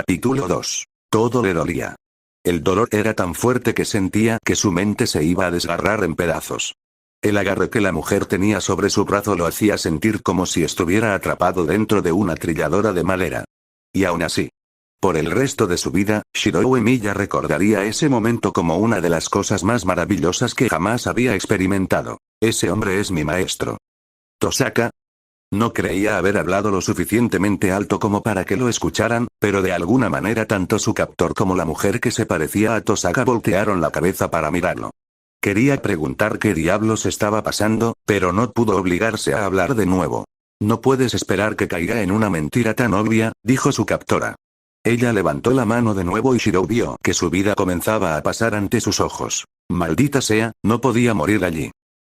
Capítulo 2. Todo le dolía. El dolor era tan fuerte que sentía que su mente se iba a desgarrar en pedazos. El agarre que la mujer tenía sobre su brazo lo hacía sentir como si estuviera atrapado dentro de una trilladora de madera. Y aún así, por el resto de su vida, Shirou Emiya recordaría ese momento como una de las cosas más maravillosas que jamás había experimentado. Ese hombre es mi maestro. Tosaka. No creía haber hablado lo suficientemente alto como para que lo escucharan, pero de alguna manera tanto su captor como la mujer que se parecía a Tosaka voltearon la cabeza para mirarlo. Quería preguntar qué diablos estaba pasando, pero no pudo obligarse a hablar de nuevo. No puedes esperar que caiga en una mentira tan obvia, dijo su captora. Ella levantó la mano de nuevo y Shirou vio que su vida comenzaba a pasar ante sus ojos. Maldita sea, no podía morir allí.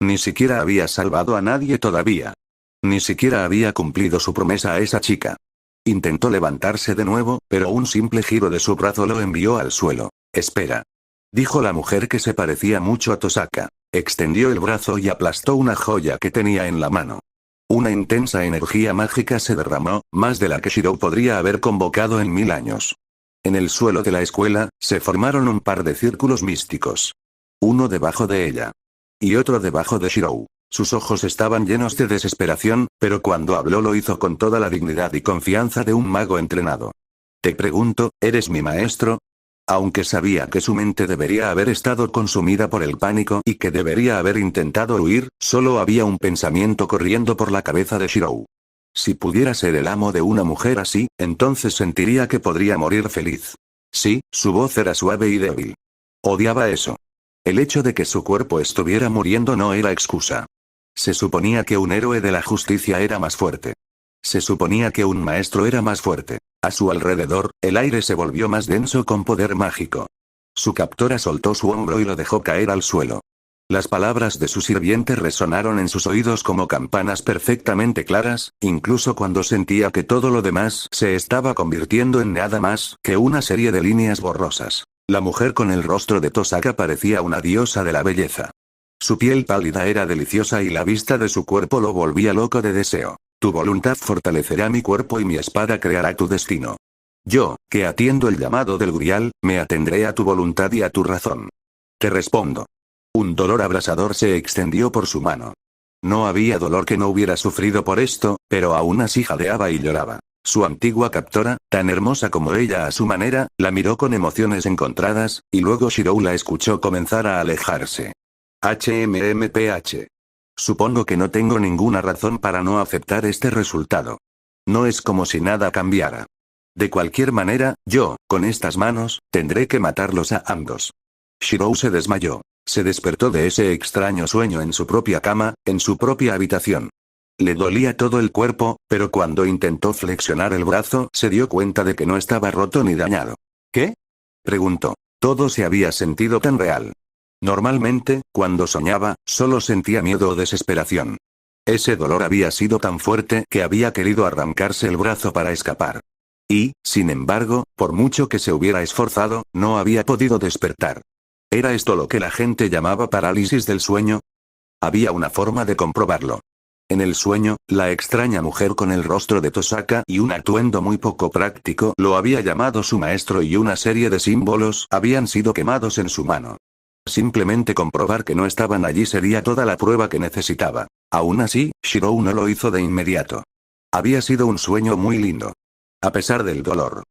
Ni siquiera había salvado a nadie todavía. Ni siquiera había cumplido su promesa a esa chica. Intentó levantarse de nuevo, pero un simple giro de su brazo lo envió al suelo. Espera. Dijo la mujer que se parecía mucho a Tosaka. Extendió el brazo y aplastó una joya que tenía en la mano. Una intensa energía mágica se derramó, más de la que Shirou podría haber convocado en 1000 años. En el suelo de la escuela, se formaron un par de círculos místicos. Uno debajo de ella. Y otro debajo de Shirou. Sus ojos estaban llenos de desesperación, pero cuando habló lo hizo con toda la dignidad y confianza de un mago entrenado. Te pregunto, ¿eres mi maestro? Aunque sabía que su mente debería haber estado consumida por el pánico y que debería haber intentado huir, solo había un pensamiento corriendo por la cabeza de Shirou. Si pudiera ser el amo de una mujer así, entonces sentiría que podría morir feliz. Sí, su voz era suave y débil. Odiaba eso. El hecho de que su cuerpo estuviera muriendo no era excusa. Se suponía que un héroe de la justicia era más fuerte. Se suponía que un maestro era más fuerte. A su alrededor, el aire se volvió más denso con poder mágico. Su captora soltó su hombro y lo dejó caer al suelo. Las palabras de su sirviente resonaron en sus oídos como campanas perfectamente claras, incluso cuando sentía que todo lo demás se estaba convirtiendo en nada más que una serie de líneas borrosas. La mujer con el rostro de Tosaka parecía una diosa de la belleza. Su piel pálida era deliciosa y la vista de su cuerpo lo volvía loco de deseo. Tu voluntad fortalecerá mi cuerpo y mi espada creará tu destino. Yo, que atiendo el llamado del Grial, me atendré a tu voluntad y a tu razón. Te respondo. Un dolor abrasador se extendió por su mano. No había dolor que no hubiera sufrido por esto, pero aún así jadeaba y lloraba. Su antigua captora, tan hermosa como ella a su manera, la miró con emociones encontradas, y luego Shirou la escuchó comenzar a alejarse. HMMPH. Supongo que no tengo ninguna razón para no aceptar este resultado. No es como si nada cambiara. De cualquier manera, yo, con estas manos, tendré que matarlos a ambos. Shirou se desmayó. Se despertó de ese extraño sueño en su propia cama, en su propia habitación. Le dolía todo el cuerpo, pero cuando intentó flexionar el brazo, se dio cuenta de que no estaba roto ni dañado. ¿Qué? Preguntó. Todo se había sentido tan real. Normalmente, cuando soñaba, solo sentía miedo o desesperación. Ese dolor había sido tan fuerte que había querido arrancarse el brazo para escapar. Y, sin embargo, por mucho que se hubiera esforzado, no había podido despertar. ¿Era esto lo que la gente llamaba parálisis del sueño? Había una forma de comprobarlo. En el sueño, la extraña mujer con el rostro de Tosaka y un atuendo muy poco práctico lo había llamado su maestro y una serie de símbolos habían sido quemados en su mano. Simplemente comprobar que no estaban allí sería toda la prueba que necesitaba. Aún así, Shirou no lo hizo de inmediato. Había sido un sueño muy lindo. A pesar del dolor.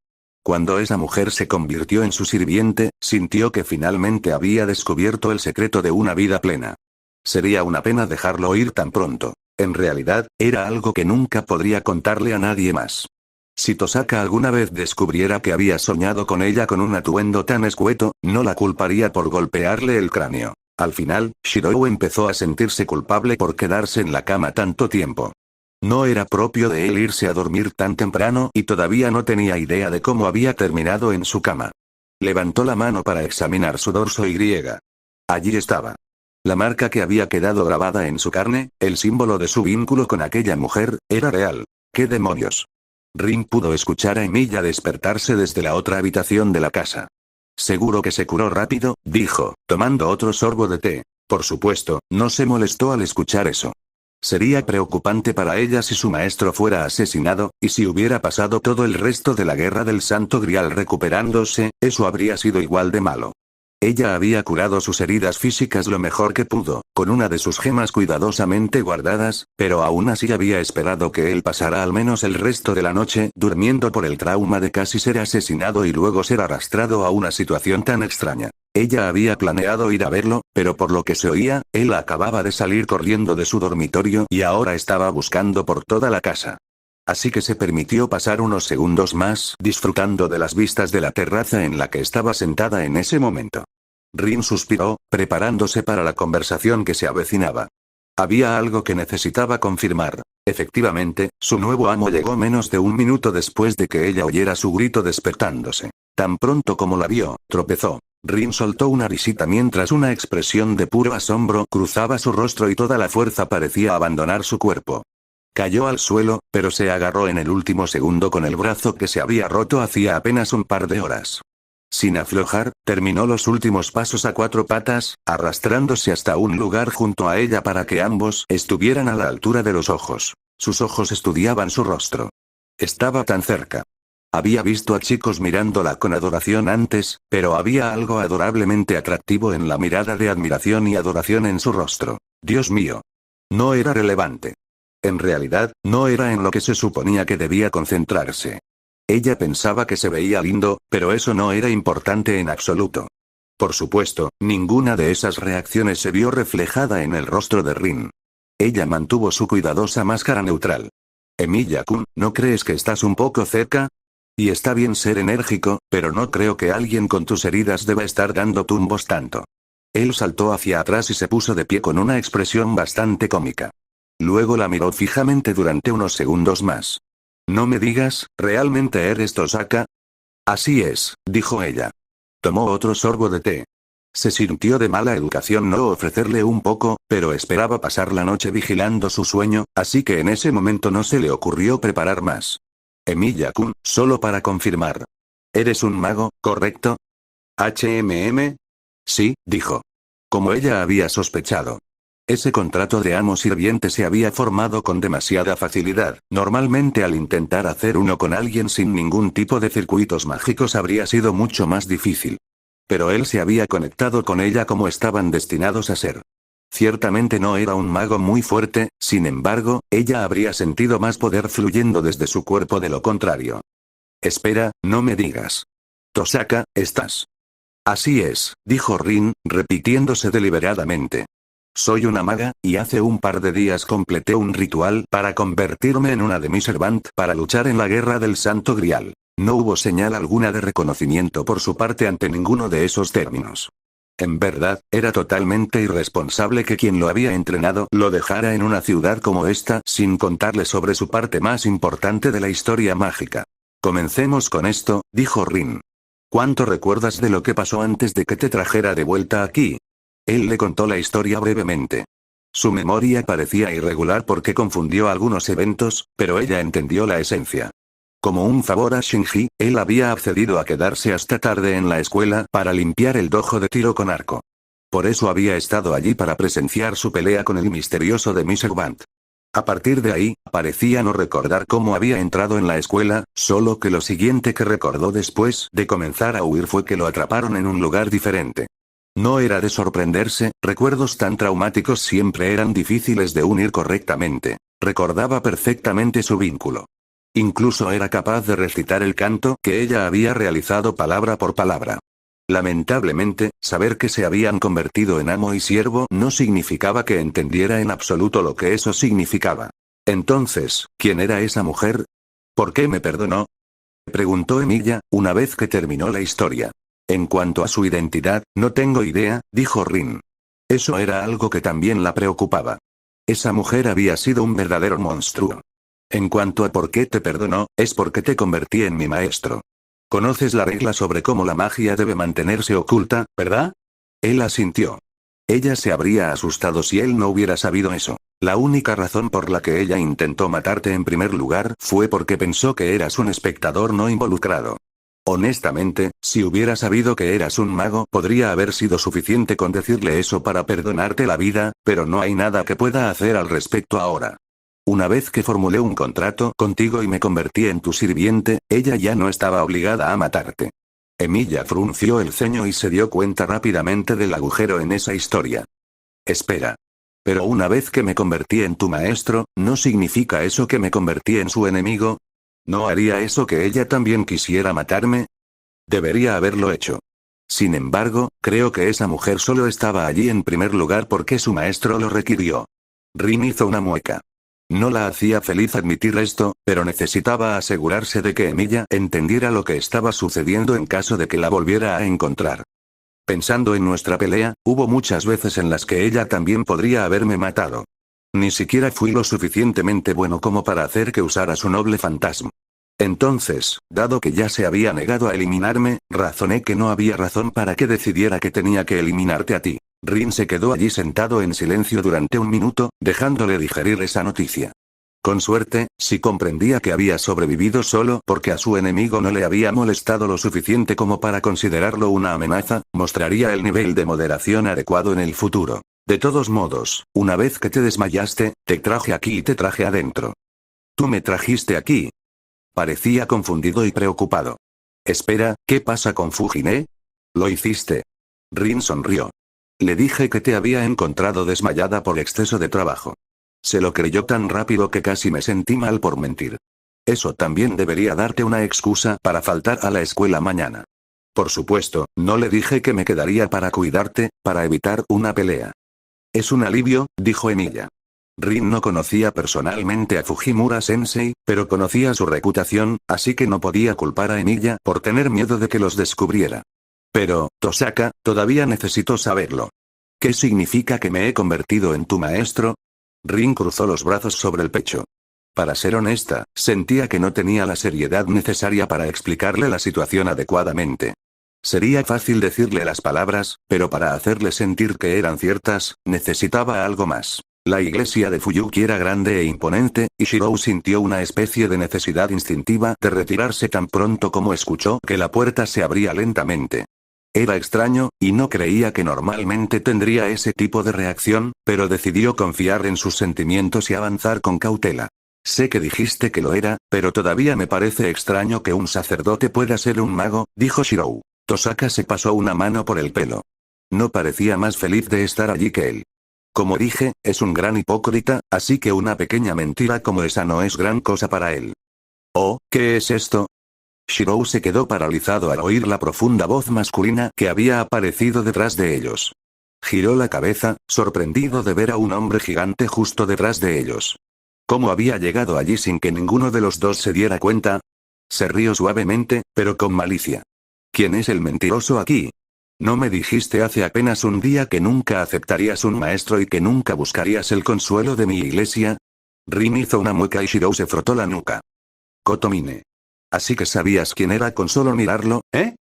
Cuando esa mujer se convirtió en su sirviente, sintió que finalmente había descubierto el secreto de una vida plena. Sería una pena dejarlo ir tan pronto. En realidad, era algo que nunca podría contarle a nadie más. Si Tosaka alguna vez descubriera que había soñado con ella con un atuendo tan escueto, no la culparía por golpearle el cráneo. Al final, Shirou empezó a sentirse culpable por quedarse en la cama tanto tiempo. No era propio de él irse a dormir tan temprano y todavía no tenía idea de cómo había terminado en su cama. Levantó la mano para examinar su dorso y. Allí estaba. La marca que había quedado grabada en su carne, el símbolo de su vínculo con aquella mujer, era real. ¿Qué demonios? Rin pudo escuchar a Emiya despertarse desde la otra habitación de la casa. Seguro que se curó rápido, dijo, tomando otro sorbo de té. Por supuesto, no se molestó al escuchar eso. Sería preocupante para ella si su maestro fuera asesinado, y si hubiera pasado todo el resto de la guerra del Santo Grial recuperándose, eso habría sido igual de malo. Ella había curado sus heridas físicas lo mejor que pudo, con una de sus gemas cuidadosamente guardadas, pero aún así había esperado que él pasara al menos el resto de la noche durmiendo por el trauma de casi ser asesinado y luego ser arrastrado a una situación tan extraña. Ella había planeado ir a verlo, pero por lo que se oía, él acababa de salir corriendo de su dormitorio y ahora estaba buscando por toda la casa. Así que se permitió pasar unos segundos más disfrutando de las vistas de la terraza en la que estaba sentada en ese momento. Rin suspiró, preparándose para la conversación que se avecinaba. Había algo que necesitaba confirmar. Efectivamente, su nuevo amo llegó menos de un minuto después de que ella oyera su grito despertándose. Tan pronto como la vio, tropezó. Rin soltó una risita mientras una expresión de puro asombro cruzaba su rostro y toda la fuerza parecía abandonar su cuerpo. Cayó al suelo, pero se agarró en el último segundo con el brazo que se había roto hacía apenas un par de horas. Sin aflojar, terminó los últimos pasos a 4 patas, arrastrándose hasta un lugar junto a ella para que ambos estuvieran a la altura de los ojos. Sus ojos estudiaban su rostro. Estaba tan cerca. Había visto a chicos mirándola con adoración antes, pero había algo adorablemente atractivo en la mirada de admiración y adoración en su rostro. Dios mío. No era relevante. En realidad, no era en lo que se suponía que debía concentrarse. Ella pensaba que se veía lindo, pero eso no era importante en absoluto. Por supuesto, ninguna de esas reacciones se vio reflejada en el rostro de Rin. Ella mantuvo su cuidadosa máscara neutral. Emilia-kun, ¿no crees que estás un poco cerca? Y está bien ser enérgico, pero no creo que alguien con tus heridas deba estar dando tumbos tanto. Él saltó hacia atrás y se puso de pie con una expresión bastante cómica. Luego la miró fijamente durante unos segundos más. No me digas, ¿realmente eres Tosaka? Así es, dijo ella. Tomó otro sorbo de té. Se sintió de mala educación no ofrecerle un poco, pero esperaba pasar la noche vigilando su sueño, así que en ese momento no se le ocurrió preparar más. Emilia-kun, solo para confirmar. ¿Eres un mago, correcto? ¿HMM? Sí, dijo. Como ella había sospechado. Ese contrato de amo sirviente se había formado con demasiada facilidad. Normalmente al intentar hacer uno con alguien sin ningún tipo de circuitos mágicos habría sido mucho más difícil. Pero él se había conectado con ella como estaban destinados a ser. Ciertamente no era un mago muy fuerte, sin embargo, ella habría sentido más poder fluyendo desde su cuerpo de lo contrario. Espera, no me digas. Tosaka, ¿estás? Así es, dijo Rin, repitiéndose deliberadamente. Soy una maga, y hace un par de días completé un ritual para convertirme en una demi-servant para luchar en la guerra del Santo Grial. No hubo señal alguna de reconocimiento por su parte ante ninguno de esos términos. En verdad, era totalmente irresponsable que quien lo había entrenado lo dejara en una ciudad como esta sin contarle sobre su parte más importante de la historia mágica. Comencemos con esto, dijo Rin. ¿Cuánto recuerdas de lo que pasó antes de que te trajera de vuelta aquí? Él le contó la historia brevemente. Su memoria parecía irregular porque confundió algunos eventos, pero ella entendió la esencia. Como un favor a Shinji, él había accedido a quedarse hasta tarde en la escuela para limpiar el dojo de tiro con arco. Por eso había estado allí para presenciar su pelea con el misterioso demi-servant. A partir de ahí, parecía no recordar cómo había entrado en la escuela, solo que lo siguiente que recordó después de comenzar a huir fue que lo atraparon en un lugar diferente. No era de sorprenderse, recuerdos tan traumáticos siempre eran difíciles de unir correctamente. Recordaba perfectamente su vínculo. Incluso era capaz de recitar el canto que ella había realizado palabra por palabra. Lamentablemente, saber que se habían convertido en amo y siervo no significaba que entendiera en absoluto lo que eso significaba. Entonces, ¿quién era esa mujer? ¿Por qué me perdonó? Preguntó Emilia, una vez que terminó la historia. En cuanto a su identidad, no tengo idea, dijo Rin. Eso era algo que también la preocupaba. Esa mujer había sido un verdadero monstruo. En cuanto a por qué te perdonó, es porque te convertí en mi maestro. Conoces la regla sobre cómo la magia debe mantenerse oculta, ¿verdad? Él asintió. Ella se habría asustado si él no hubiera sabido eso. La única razón por la que ella intentó matarte en primer lugar fue porque pensó que eras un espectador no involucrado. Honestamente, si hubiera sabido que eras un mago, podría haber sido suficiente con decirle eso para perdonarte la vida, pero no hay nada que pueda hacer al respecto ahora. Una vez que formulé un contrato contigo y me convertí en tu sirviente, ella ya no estaba obligada a matarte. Emilia frunció el ceño y se dio cuenta rápidamente del agujero en esa historia. Espera. Pero una vez que me convertí en tu maestro, ¿no significa eso que me convertí en su enemigo? ¿No haría eso que ella también quisiera matarme? Debería haberlo hecho. Sin embargo, creo que esa mujer solo estaba allí en primer lugar porque su maestro lo requirió. Rin hizo una mueca. No la hacía feliz admitir esto, pero necesitaba asegurarse de que Emilia entendiera lo que estaba sucediendo en caso de que la volviera a encontrar. Pensando en nuestra pelea, hubo muchas veces en las que ella también podría haberme matado. Ni siquiera fui lo suficientemente bueno como para hacer que usara su noble fantasma. Entonces, dado que ya se había negado a eliminarme, razoné que no había razón para que decidiera que tenía que eliminarte a ti. Rin se quedó allí sentado en silencio durante un minuto, dejándole digerir esa noticia. Con suerte, si comprendía que había sobrevivido solo porque a su enemigo no le había molestado lo suficiente como para considerarlo una amenaza, mostraría el nivel de moderación adecuado en el futuro. De todos modos, una vez que te desmayaste, te traje aquí y te traje adentro. ¿Tú me trajiste aquí? Parecía confundido y preocupado. Espera, ¿qué pasa con Fujine? ¿Lo hiciste? Rin sonrió. Le dije que te había encontrado desmayada por exceso de trabajo. Se lo creyó tan rápido que casi me sentí mal por mentir. Eso también debería darte una excusa para faltar a la escuela mañana. Por supuesto, no le dije que me quedaría para cuidarte, para evitar una pelea. Es un alivio, dijo Emilia. Rin no conocía personalmente a Fujimura-sensei, pero conocía su reputación, así que no podía culpar a Emilia por tener miedo de que los descubriera. Pero, Tosaka, todavía necesito saberlo. ¿Qué significa que me he convertido en tu maestro? Rin cruzó los brazos sobre el pecho. Para ser honesta, sentía que no tenía la seriedad necesaria para explicarle la situación adecuadamente. Sería fácil decirle las palabras, pero para hacerle sentir que eran ciertas, necesitaba algo más. La iglesia de Fuyuki era grande e imponente, y Shirou sintió una especie de necesidad instintiva de retirarse tan pronto como escuchó que la puerta se abría lentamente. Era extraño, y no creía que normalmente tendría ese tipo de reacción, pero decidió confiar en sus sentimientos y avanzar con cautela. Sé que dijiste que lo era, pero todavía me parece extraño que un sacerdote pueda ser un mago, dijo Shirou. Tosaka se pasó una mano por el pelo. No parecía más feliz de estar allí que él. Como dije, es un gran hipócrita, así que una pequeña mentira como esa no es gran cosa para él. Oh, ¿qué es esto? Shirou se quedó paralizado al oír la profunda voz masculina que había aparecido detrás de ellos. Giró la cabeza, sorprendido de ver a un hombre gigante justo detrás de ellos. ¿Cómo había llegado allí sin que ninguno de los dos se diera cuenta? Se rió suavemente, pero con malicia. ¿Quién es el mentiroso aquí? ¿No me dijiste hace apenas un día que nunca aceptarías un maestro y que nunca buscarías el consuelo de mi iglesia? Rin hizo una mueca y Shirou se frotó la nuca. Kotomine. Así que sabías quién era con solo mirarlo, ¿eh?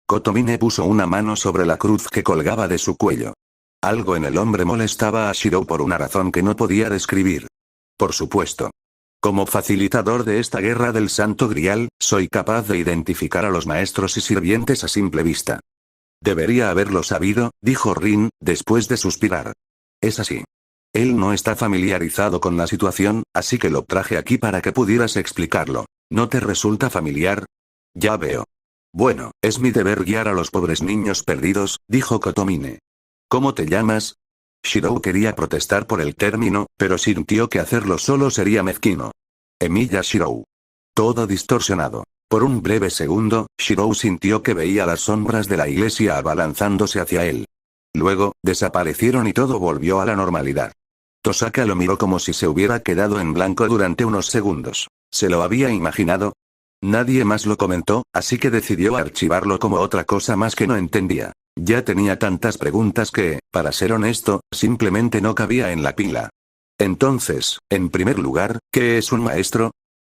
Kotomine puso una mano sobre la cruz que colgaba de su cuello. Algo en el hombre molestaba a Shirou por una razón que no podía describir. Por supuesto. Como facilitador de esta guerra del Santo Grial, soy capaz de identificar a los maestros y sirvientes a simple vista. Debería haberlo sabido, dijo Rin, después de suspirar. Es así. Él no está familiarizado con la situación, así que lo traje aquí para que pudieras explicarlo. ¿No te resulta familiar? Ya veo. Bueno, es mi deber guiar a los pobres niños perdidos, dijo Kotomine. ¿Cómo te llamas? Shirou quería protestar por el término, pero sintió que hacerlo solo sería mezquino. Emilia Shirou. Todo distorsionado. Por un breve segundo, Shirou sintió que veía las sombras de la iglesia abalanzándose hacia él. Luego, desaparecieron y todo volvió a la normalidad. Tosaka lo miró como si se hubiera quedado en blanco durante unos segundos. ¿Se lo había imaginado? Nadie más lo comentó, así que decidió archivarlo como otra cosa más que no entendía. Ya tenía tantas preguntas que, para ser honesto, simplemente no cabía en la pila. Entonces, en primer lugar, ¿qué es un maestro?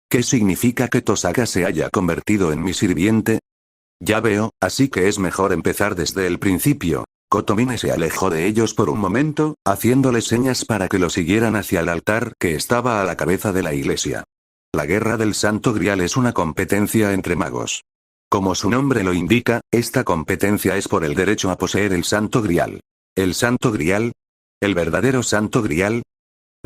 ¿Qué significa que Tosaka se haya convertido en mi sirviente? Ya veo, así que es mejor empezar desde el principio. Kotomine se alejó de ellos por un momento, haciéndoles señas para que lo siguieran hacia el altar que estaba a la cabeza de la iglesia. La guerra del Santo Grial es una competencia entre magos. Como su nombre lo indica, esta competencia es por el derecho a poseer el Santo Grial. ¿El Santo Grial? ¿El verdadero Santo Grial?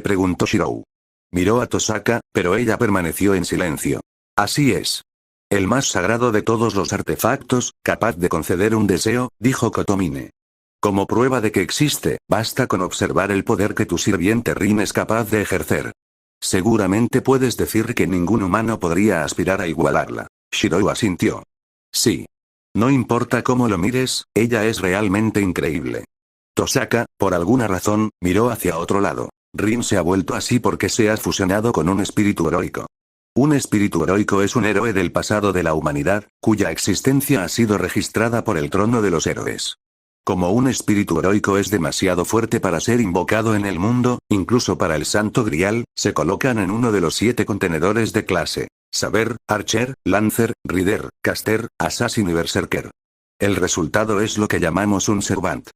Preguntó Shirou. Miró a Tosaka, pero ella permaneció en silencio. Así es. El más sagrado de todos los artefactos, capaz de conceder un deseo, dijo Kotomine. Como prueba de que existe, basta con observar el poder que tu sirviente Rin es capaz de ejercer. Seguramente puedes decir que ningún humano podría aspirar a igualarla. Shirou asintió. Sí. No importa cómo lo mires, ella es realmente increíble. Tosaka, por alguna razón, miró hacia otro lado. Rin se ha vuelto así porque se ha fusionado con un espíritu heroico. Un espíritu heroico es un héroe del pasado de la humanidad, cuya existencia ha sido registrada por el trono de los héroes. Como un espíritu heroico es demasiado fuerte para ser invocado en el mundo, incluso para el Santo Grial, se colocan en uno de los 7 contenedores de clase. Saber, Archer, Lancer, Rider, Caster, Assassin y Berserker. El resultado es lo que llamamos un Servant.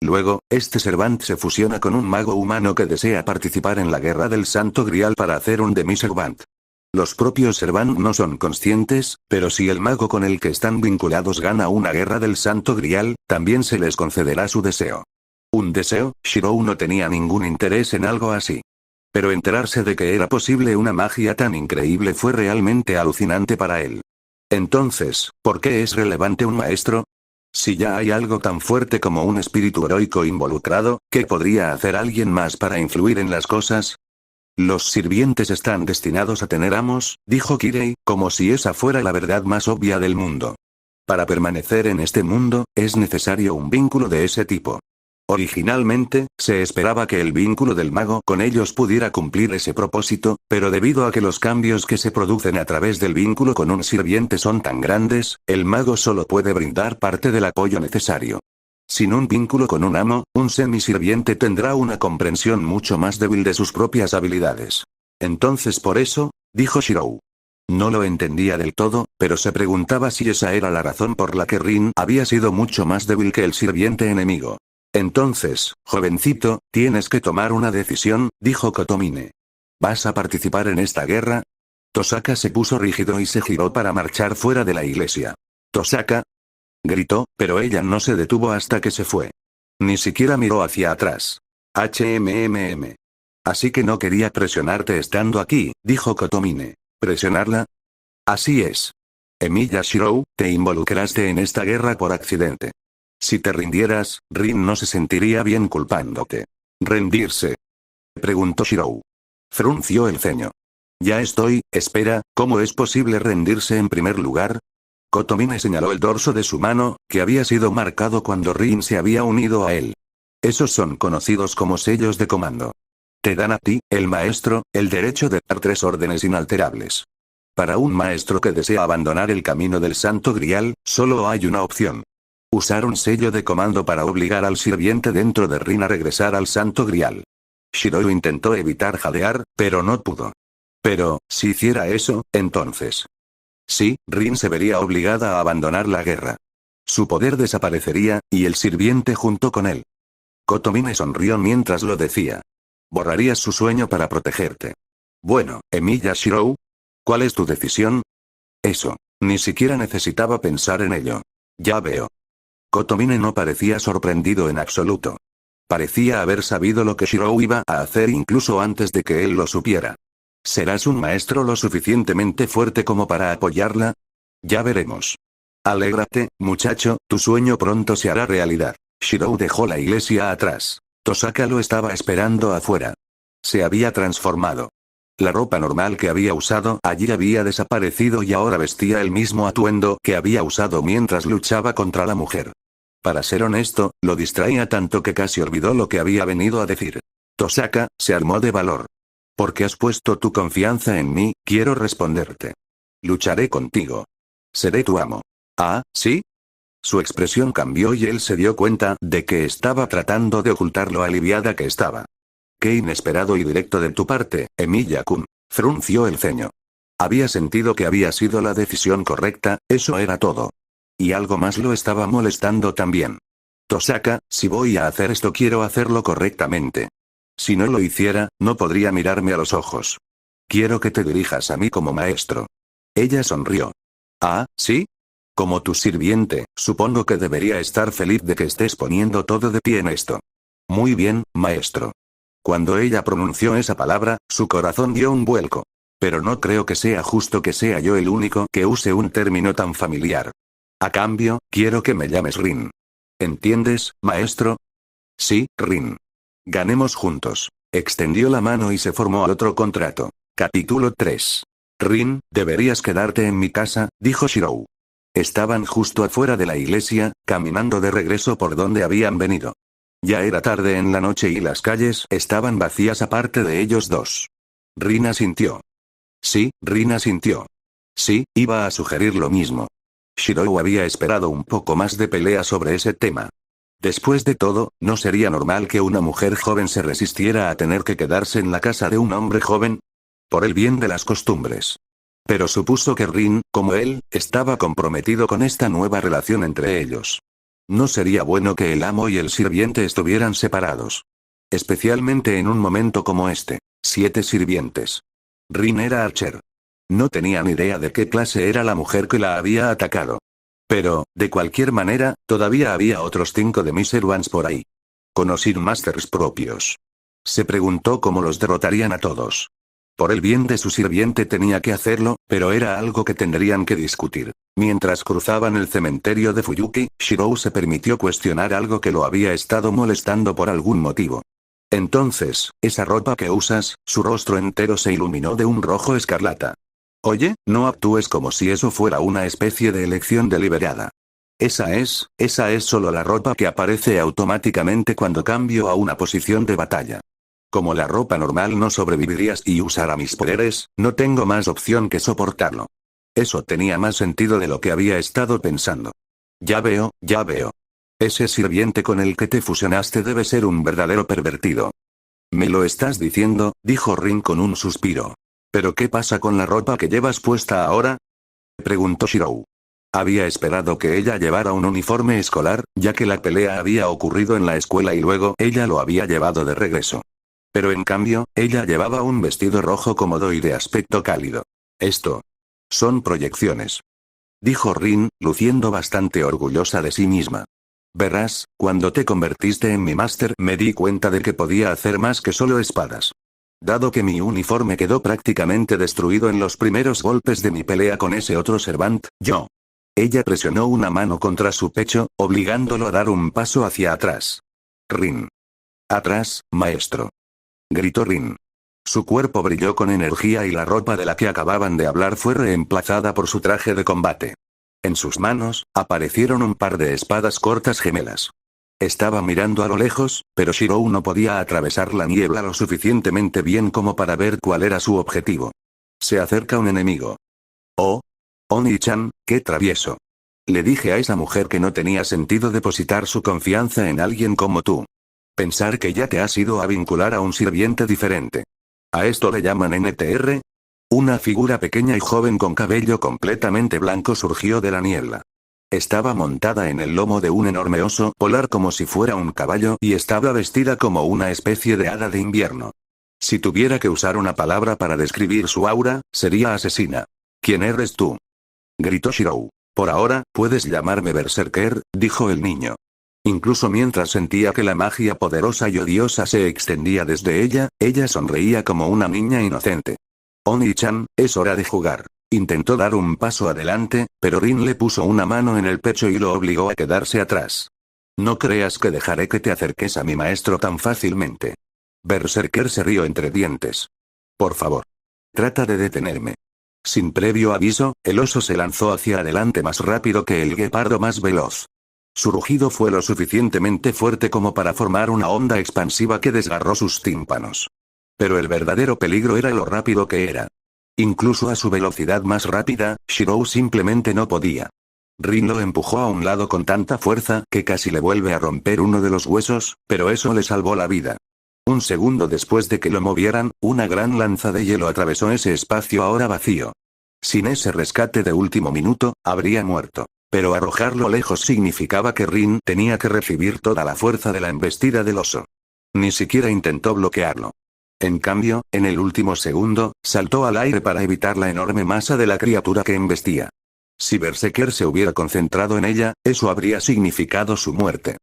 Luego, este Servant se fusiona con un mago humano que desea participar en la guerra del Santo Grial para hacer un Demi-Servant. Los propios Servant no son conscientes, pero si el mago con el que están vinculados gana una guerra del Santo Grial, también se les concederá su deseo. ¿Un deseo? Shirou no tenía ningún interés en algo así. Pero enterarse de que era posible una magia tan increíble fue realmente alucinante para él. Entonces, ¿por qué es relevante un maestro? Si ya hay algo tan fuerte como un espíritu heroico involucrado, ¿qué podría hacer alguien más para influir en las cosas? Los sirvientes están destinados a tener amos, dijo Kirei, como si esa fuera la verdad más obvia del mundo. Para permanecer en este mundo, es necesario un vínculo de ese tipo. Originalmente, se esperaba que el vínculo del mago con ellos pudiera cumplir ese propósito, pero debido a que los cambios que se producen a través del vínculo con un sirviente son tan grandes, el mago solo puede brindar parte del apoyo necesario. Sin un vínculo con un amo, un semisirviente tendrá una comprensión mucho más débil de sus propias habilidades. Entonces por eso, dijo Shirou. No lo entendía del todo, pero se preguntaba si esa era la razón por la que Rin había sido mucho más débil que el sirviente enemigo. Entonces, jovencito, tienes que tomar una decisión, dijo Kotomine. ¿Vas a participar en esta guerra? Tosaka se puso rígido y se giró para marchar fuera de la iglesia. Tosaka, gritó, pero ella no se detuvo hasta que se fue. Ni siquiera miró hacia atrás. HMMM. Así que no quería presionarte estando aquí, dijo Kotomine. ¿Presionarla? Así es. Emiya Shirou, te involucraste en esta guerra por accidente. Si te rindieras, Rin no se sentiría bien culpándote. ¿Rendirse? Preguntó Shirou. Frunció el ceño. Ya estoy, espera, ¿cómo es posible rendirse en primer lugar? Kotomine señaló el dorso de su mano, que había sido marcado cuando Rin se había unido a él. Esos son conocidos como sellos de comando. Te dan a ti, el maestro, el derecho de dar 3 órdenes inalterables. Para un maestro que desea abandonar el camino del Santo Grial, solo hay una opción. Usar un sello de comando para obligar al sirviente dentro de Rin a regresar al Santo Grial. Shirou intentó evitar jadear, pero no pudo. Pero, si hiciera eso, entonces. Sí, Rin se vería obligada a abandonar la guerra. Su poder desaparecería, y el sirviente junto con él. Kotomine sonrió mientras lo decía. Borrarías su sueño para protegerte. Bueno, Emiya Shirou, ¿cuál es tu decisión? Eso. Ni siquiera necesitaba pensar en ello. Ya veo. Kotomine no parecía sorprendido en absoluto. Parecía haber sabido lo que Shirou iba a hacer incluso antes de que él lo supiera. ¿Serás un maestro lo suficientemente fuerte como para apoyarla? Ya veremos. Alégrate, muchacho, tu sueño pronto se hará realidad. Shirou dejó la iglesia atrás. Tosaka lo estaba esperando afuera. Se había transformado. La ropa normal que había usado allí había desaparecido y ahora vestía el mismo atuendo que había usado mientras luchaba contra la mujer. Para ser honesto, lo distraía tanto que casi olvidó lo que había venido a decir. Tosaka se armó de valor. Porque has puesto tu confianza en mí, quiero responderte. Lucharé contigo. Seré tu amo. ¿Ah, sí? Su expresión cambió y él se dio cuenta de que estaba tratando de ocultar lo aliviada que estaba. Qué inesperado y directo de tu parte, Emiya-kun. Frunció el ceño. Había sentido que había sido la decisión correcta, eso era todo. Y algo más lo estaba molestando también. Tosaka, si voy a hacer esto quiero hacerlo correctamente. Si no lo hiciera, no podría mirarme a los ojos. Quiero que te dirijas a mí como maestro. Ella sonrió. Ah, ¿sí? Como tu sirviente, supongo que debería estar feliz de que estés poniendo todo de pie en esto. Muy bien, maestro. Cuando ella pronunció esa palabra, su corazón dio un vuelco. Pero no creo que sea justo que sea yo el único que use un término tan familiar. A cambio, quiero que me llames Rin. ¿Entiendes, maestro? Sí, Rin. Ganemos juntos. Extendió la mano y se formó otro contrato. Capítulo 3. Rin, deberías quedarte en mi casa, dijo Shirou. Estaban justo afuera de la iglesia, caminando de regreso por donde habían venido. Ya era tarde en la noche y las calles estaban vacías aparte de ellos dos. Rin asintió. Sí, Rin asintió. Sí, iba a sugerir lo mismo. Shirou había esperado un poco más de pelea sobre ese tema. Después de todo, ¿no sería normal que una mujer joven se resistiera a tener que quedarse en la casa de un hombre joven? Por el bien de las costumbres. Pero supuso que Rin, como él, estaba comprometido con esta nueva relación entre ellos. No sería bueno que el amo y el sirviente estuvieran separados. Especialmente en un momento como este. 7 sirvientes. Rin era archer. No tenía ni idea de qué clase era la mujer que la había atacado. Pero, de cualquier manera, todavía había otros 5 de Miservants por ahí. Con Masters propios. Se preguntó cómo los derrotarían a todos. Por el bien de su sirviente tenía que hacerlo, pero era algo que tendrían que discutir. Mientras cruzaban el cementerio de Fuyuki, Shirou se permitió cuestionar algo que lo había estado molestando por algún motivo. Entonces, esa ropa que usas, su rostro entero se iluminó de un rojo escarlata. Oye, no actúes como si eso fuera una especie de elección deliberada. Esa es solo la ropa que aparece automáticamente cuando cambio a una posición de batalla. Como la ropa normal no sobrevivirías y usara mis poderes, no tengo más opción que soportarlo. Eso tenía más sentido de lo que había estado pensando. Ya veo. Ese sirviente con el que te fusionaste debe ser un verdadero pervertido. ¿Me lo estás diciendo?, dijo Rin con un suspiro. ¿Pero qué pasa con la ropa que llevas puesta ahora?, preguntó Shirou. Había esperado que ella llevara un uniforme escolar, ya que la pelea había ocurrido en la escuela y luego ella lo había llevado de regreso. Pero en cambio, ella llevaba un vestido rojo cómodo y de aspecto cálido. Esto son proyecciones, dijo Rin, luciendo bastante orgullosa de sí misma. Verás, cuando te convertiste en mi máster me di cuenta de que podía hacer más que solo espadas. Dado que mi uniforme quedó prácticamente destruido en los primeros golpes de mi pelea con ese otro Servant, Ella presionó una mano contra su pecho, obligándolo a dar un paso hacia atrás. Rin. Atrás, maestro. Gritó Rin. Su cuerpo brilló con energía y la ropa de la que acababan de hablar fue reemplazada por su traje de combate. En sus manos, aparecieron un par de espadas cortas gemelas. Estaba mirando a lo lejos, pero Shirou no podía atravesar la niebla lo suficientemente bien como para ver cuál era su objetivo. Se acerca un enemigo. Oh. Oni-chan, qué travieso. Le dije a esa mujer que no tenía sentido depositar su confianza en alguien como tú. Pensar que ya te has ido a vincular a un sirviente diferente. ¿A esto le llaman NTR? Una figura pequeña y joven con cabello completamente blanco surgió de la niebla. Estaba montada en el lomo de un enorme oso polar como si fuera un caballo y estaba vestida como una especie de hada de invierno. Si tuviera que usar una palabra para describir su aura, sería asesina. ¿Quién eres tú?, gritó Shirou. Por ahora, puedes llamarme Berserker, dijo el niño. Incluso mientras sentía que la magia poderosa y odiosa se extendía desde ella, ella sonreía como una niña inocente. Oni-chan, es hora de jugar. Intentó dar un paso adelante, pero Rin le puso una mano en el pecho y lo obligó a quedarse atrás. No creas que dejaré que te acerques a mi maestro tan fácilmente. Berserker se rió entre dientes. Por favor. Trata de detenerme. Sin previo aviso, el oso se lanzó hacia adelante más rápido que el guepardo más veloz. Su rugido fue lo suficientemente fuerte como para formar una onda expansiva que desgarró sus tímpanos. Pero el verdadero peligro era lo rápido que era. Incluso a su velocidad más rápida, Shirou simplemente no podía. Rin lo empujó a un lado con tanta fuerza que casi le vuelve a romper uno de los huesos, pero eso le salvó la vida. Un segundo después de que lo movieran, una gran lanza de hielo atravesó ese espacio ahora vacío. Sin ese rescate de último minuto, habría muerto. Pero arrojarlo lejos significaba que Rin tenía que recibir toda la fuerza de la embestida del oso. Ni siquiera intentó bloquearlo. En cambio, en el último segundo, saltó al aire para evitar la enorme masa de la criatura que embestía. Si Berserker se hubiera concentrado en ella, eso habría significado su muerte.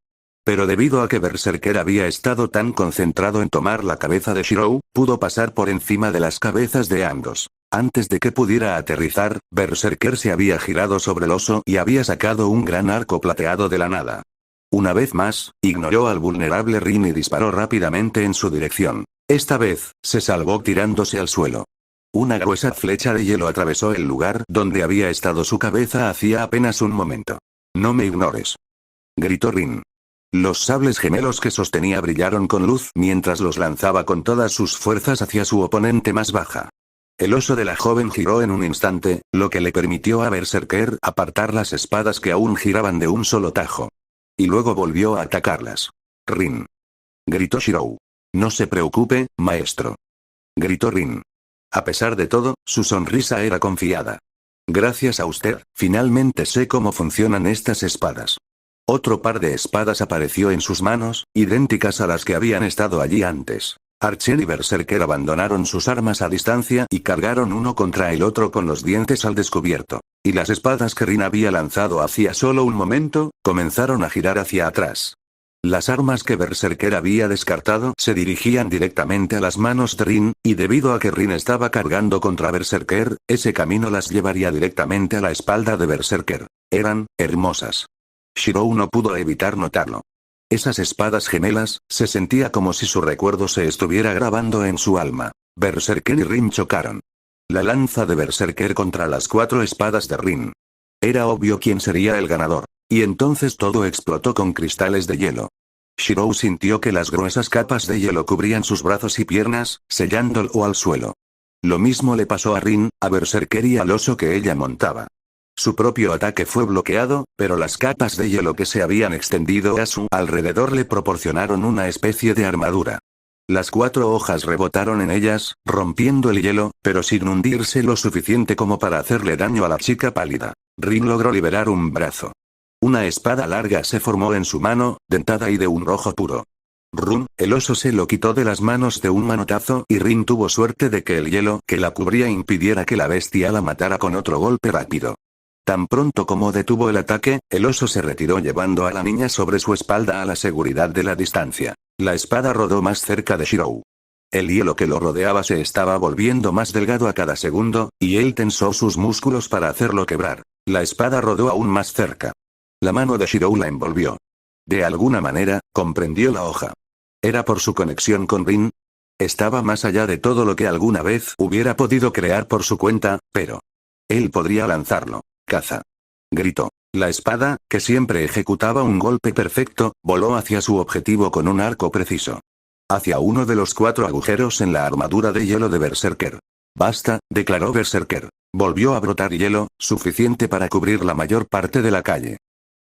Pero debido a que Berserker había estado tan concentrado en tomar la cabeza de Shirou, pudo pasar por encima de las cabezas de ambos. Antes de que pudiera aterrizar, Berserker se había girado sobre el oso y había sacado un gran arco plateado de la nada. Una vez más, ignoró al vulnerable Rin y disparó rápidamente en su dirección. Esta vez, se salvó tirándose al suelo. Una gruesa flecha de hielo atravesó el lugar donde había estado su cabeza hacía apenas un momento. «No me ignores», gritó Rin. Los sables gemelos que sostenía brillaron con luz mientras los lanzaba con todas sus fuerzas hacia su oponente más baja. El oso de la joven giró en un instante, lo que le permitió a Berserker apartar las espadas que aún giraban de un solo tajo. Y luego volvió a atacarlas. «Rin», gritó Shirou. «No se preocupe, maestro», gritó Rin. A pesar de todo, su sonrisa era confiada. «Gracias a usted, finalmente sé cómo funcionan estas espadas». Otro par de espadas apareció en sus manos, idénticas a las que habían estado allí antes. Archer y Berserker abandonaron sus armas a distancia y cargaron uno contra el otro con los dientes al descubierto. Y las espadas que Rin había lanzado hacía solo un momento, comenzaron a girar hacia atrás. Las armas que Berserker había descartado se dirigían directamente a las manos de Rin, y debido a que Rin estaba cargando contra Berserker, ese camino las llevaría directamente a la espalda de Berserker. Eran hermosas. Shirou no pudo evitar notarlo. Esas espadas gemelas, se sentía como si su recuerdo se estuviera grabando en su alma. Berserker y Rin chocaron. La lanza de Berserker contra las 4 espadas de Rin. Era obvio quién sería el ganador. Y entonces todo explotó con cristales de hielo. Shirou sintió que las gruesas capas de hielo cubrían sus brazos y piernas, sellándolo al suelo. Lo mismo le pasó a Rin, a Berserker y al oso que ella montaba. Su propio ataque fue bloqueado, pero las capas de hielo que se habían extendido a su alrededor le proporcionaron una especie de armadura. Las 4 hojas rebotaron en ellas, rompiendo el hielo, pero sin hundirse lo suficiente como para hacerle daño a la chica pálida. Rin logró liberar un brazo. Una espada larga se formó en su mano, dentada y de un rojo puro. Run, el oso se lo quitó de las manos de un manotazo y Rin tuvo suerte de que el hielo que la cubría impidiera que la bestia la matara con otro golpe rápido. Tan pronto como detuvo el ataque, el oso se retiró llevando a la niña sobre su espalda a la seguridad de la distancia. La espada rodó más cerca de Shirou. El hielo que lo rodeaba se estaba volviendo más delgado a cada segundo, y él tensó sus músculos para hacerlo quebrar. La espada rodó aún más cerca. La mano de Shirou la envolvió. De alguna manera, comprendió la hoja. ¿Era por su conexión con Rin? Estaba más allá de todo lo que alguna vez hubiera podido crear por su cuenta, pero él podría lanzarlo. «Caza», gritó. La espada, que siempre ejecutaba un golpe perfecto, voló hacia su objetivo con un arco preciso. Hacia uno de los 4 agujeros en la armadura de hielo de Berserker. «Basta», declaró Berserker. Volvió a brotar hielo, suficiente para cubrir la mayor parte de la calle.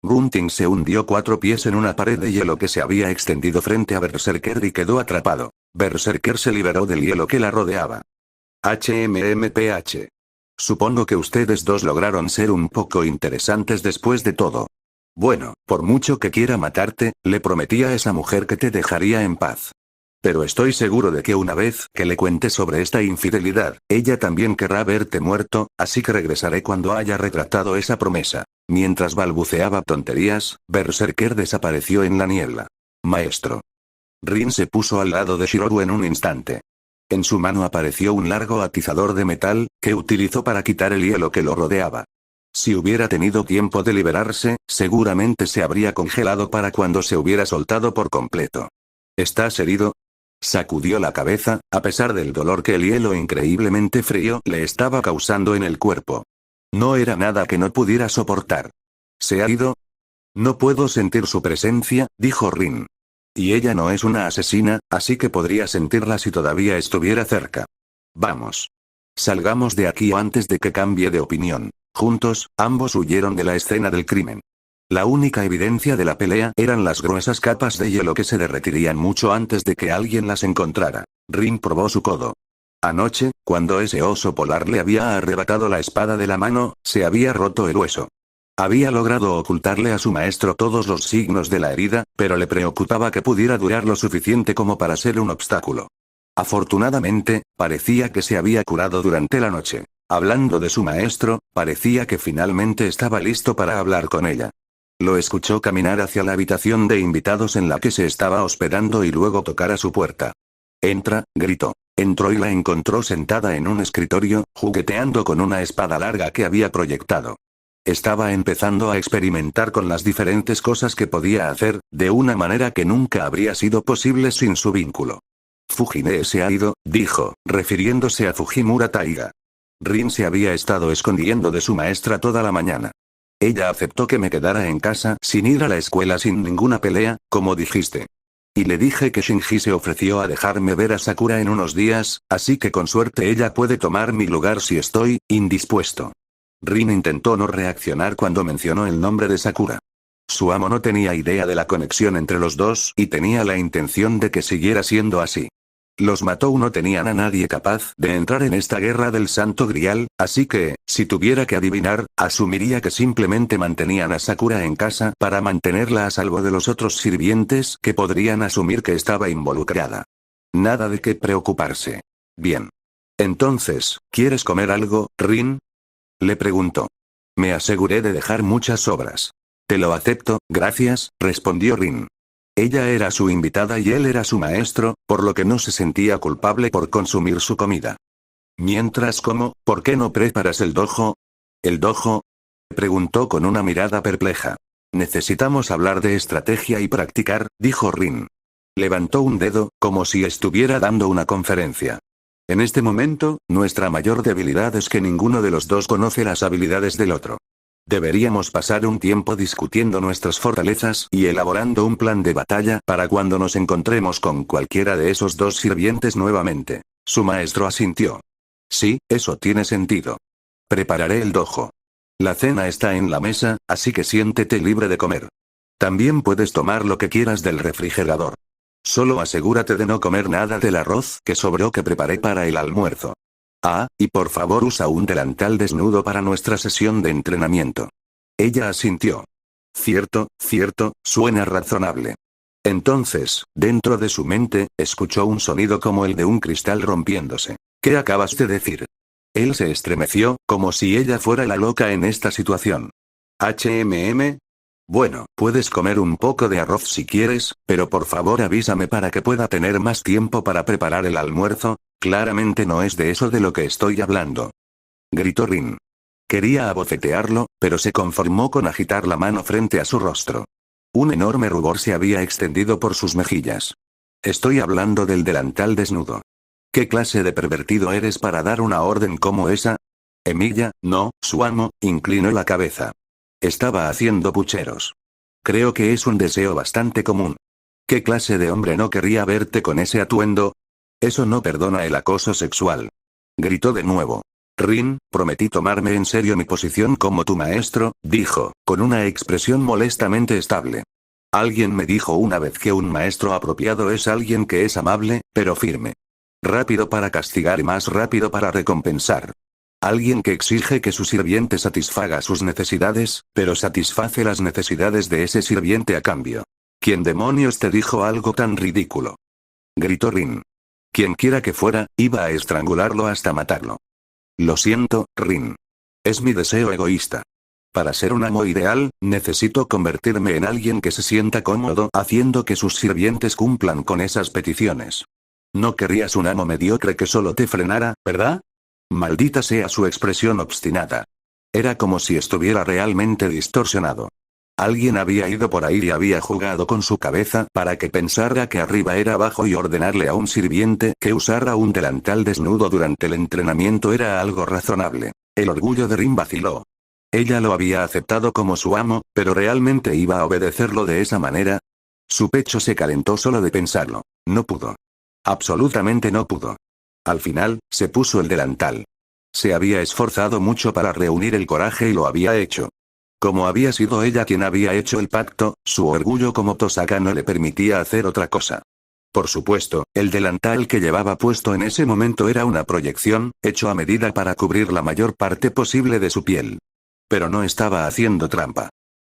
Grunting se hundió 4 pies en una pared de hielo que se había extendido frente a Berserker y quedó atrapado. Berserker se liberó del hielo que la rodeaba. HMMPH. Supongo que ustedes dos lograron ser un poco interesantes después de todo. Bueno, por mucho que quiera matarte, le prometí a esa mujer que te dejaría en paz. Pero estoy seguro de que una vez que le cuente sobre esta infidelidad, ella también querrá verte muerto, así que regresaré cuando haya retratado esa promesa. Mientras balbuceaba tonterías, Berserker desapareció en la niebla. Maestro. Rin se puso al lado de Shirou en un instante. En su mano apareció un largo atizador de metal, que utilizó para quitar el hielo que lo rodeaba. Si hubiera tenido tiempo de liberarse, seguramente se habría congelado para cuando se hubiera soltado por completo. ¿Estás herido? Sacudió la cabeza, a pesar del dolor que el hielo increíblemente frío le estaba causando en el cuerpo. No era nada que no pudiera soportar. ¿Se ha ido? No puedo sentir su presencia, dijo Rin. Y ella no es una asesina, así que podría sentirla si todavía estuviera cerca. Vamos. Salgamos de aquí antes de que cambie de opinión. Juntos, ambos huyeron de la escena del crimen. La única evidencia de la pelea eran las gruesas capas de hielo que se derretirían mucho antes de que alguien las encontrara. Rin probó su codo. Anoche, cuando ese oso polar le había arrebatado la espada de la mano, se había roto el hueso. Había logrado ocultarle a su maestro todos los signos de la herida, pero le preocupaba que pudiera durar lo suficiente como para ser un obstáculo. Afortunadamente, parecía que se había curado durante la noche. Hablando de su maestro, parecía que finalmente estaba listo para hablar con ella. Lo escuchó caminar hacia la habitación de invitados en la que se estaba hospedando y luego tocar a su puerta. «Entra», gritó. Entró y la encontró sentada en un escritorio, jugueteando con una espada larga que había proyectado. Estaba empezando a experimentar con las diferentes cosas que podía hacer, de una manera que nunca habría sido posible sin su vínculo. «Fujine se ha ido», dijo, refiriéndose a Fujimura Taiga. Rin se había estado escondiendo de su maestra toda la mañana. Ella aceptó que me quedara en casa sin ir a la escuela sin ninguna pelea, como dijiste. Y le dije que Shinji se ofreció a dejarme ver a Sakura en unos días, así que con suerte ella puede tomar mi lugar si estoy indispuesto. Rin intentó no reaccionar cuando mencionó el nombre de Sakura. Su amo no tenía idea de la conexión entre los dos y tenía la intención de que siguiera siendo así. Los Matou no tenían a nadie capaz de entrar en esta guerra del Santo Grial, así que, si tuviera que adivinar, asumiría que simplemente mantenían a Sakura en casa para mantenerla a salvo de los otros sirvientes que podrían asumir que estaba involucrada. Nada de qué preocuparse. Bien. Entonces, ¿quieres comer algo, Rin? Le preguntó. Me aseguré de dejar muchas sobras. Te lo acepto, gracias, respondió Rin. Ella era su invitada y él era su maestro, por lo que no se sentía culpable por consumir su comida. Mientras como, ¿por qué no preparas el dojo? ¿El dojo? Preguntó con una mirada perpleja. Necesitamos hablar de estrategia y practicar, dijo Rin. Levantó un dedo, como si estuviera dando una conferencia. En este momento, nuestra mayor debilidad es que ninguno de los dos conoce las habilidades del otro. Deberíamos pasar un tiempo discutiendo nuestras fortalezas y elaborando un plan de batalla para cuando nos encontremos con cualquiera de esos dos sirvientes nuevamente. Su maestro asintió. Sí, eso tiene sentido. Prepararé el dojo. La cena está en la mesa, así que siéntete libre de comer. También puedes tomar lo que quieras del refrigerador. Solo asegúrate de no comer nada del arroz que sobró que preparé para el almuerzo. Ah, y por favor usa un delantal desnudo para nuestra sesión de entrenamiento. Ella asintió. Cierto, suena razonable. Entonces, dentro de su mente, escuchó un sonido como el de un cristal rompiéndose. ¿Qué acabas de decir? Él se estremeció, como si ella fuera la loca en esta situación. Bueno, puedes comer un poco de arroz si quieres, pero por favor avísame para que pueda tener más tiempo para preparar el almuerzo. Claramente no es de eso de lo que estoy hablando. Gritó Rin. Quería abofetearlo, pero se conformó con agitar la mano frente a su rostro. Un enorme rubor se había extendido por sus mejillas. Estoy hablando del delantal desnudo. ¿Qué clase de pervertido eres para dar una orden como esa? Emilia, no, su amo, inclinó la cabeza. Estaba haciendo pucheros. Creo que es un deseo bastante común. ¿Qué clase de hombre no querría verte con ese atuendo? Eso no perdona el acoso sexual. Gritó de nuevo. Rin, prometí tomarme en serio mi posición como tu maestro, dijo, con una expresión molestamente estable. Alguien me dijo una vez que un maestro apropiado es alguien que es amable, pero firme. Rápido para castigar y más rápido para recompensar. Alguien que exige que su sirviente satisfaga sus necesidades, pero satisface las necesidades de ese sirviente a cambio. ¿Quién demonios te dijo algo tan ridículo? Gritó Rin. Quien quiera que fuera, iba a estrangularlo hasta matarlo. Lo siento, Rin. Es mi deseo egoísta. Para ser un amo ideal, necesito convertirme en alguien que se sienta cómodo haciendo que sus sirvientes cumplan con esas peticiones. No querrías un amo mediocre que solo te frenara, ¿verdad? Maldita sea su expresión obstinada. Era como si estuviera realmente distorsionado. Alguien había ido por ahí y había jugado con su cabeza para que pensara que arriba era abajo y ordenarle a un sirviente que usara un delantal desnudo durante el entrenamiento era algo razonable. El orgullo de Rin vaciló. Ella lo había aceptado como su amo, pero ¿realmente iba a obedecerlo de esa manera? Su pecho se calentó solo de pensarlo. No pudo. Absolutamente no pudo. Al final, se puso el delantal. Se había esforzado mucho para reunir el coraje y lo había hecho. Como había sido ella quien había hecho el pacto, su orgullo como Tosaka no le permitía hacer otra cosa. Por supuesto, el delantal que llevaba puesto en ese momento era una proyección, hecho a medida para cubrir la mayor parte posible de su piel. Pero no estaba haciendo trampa.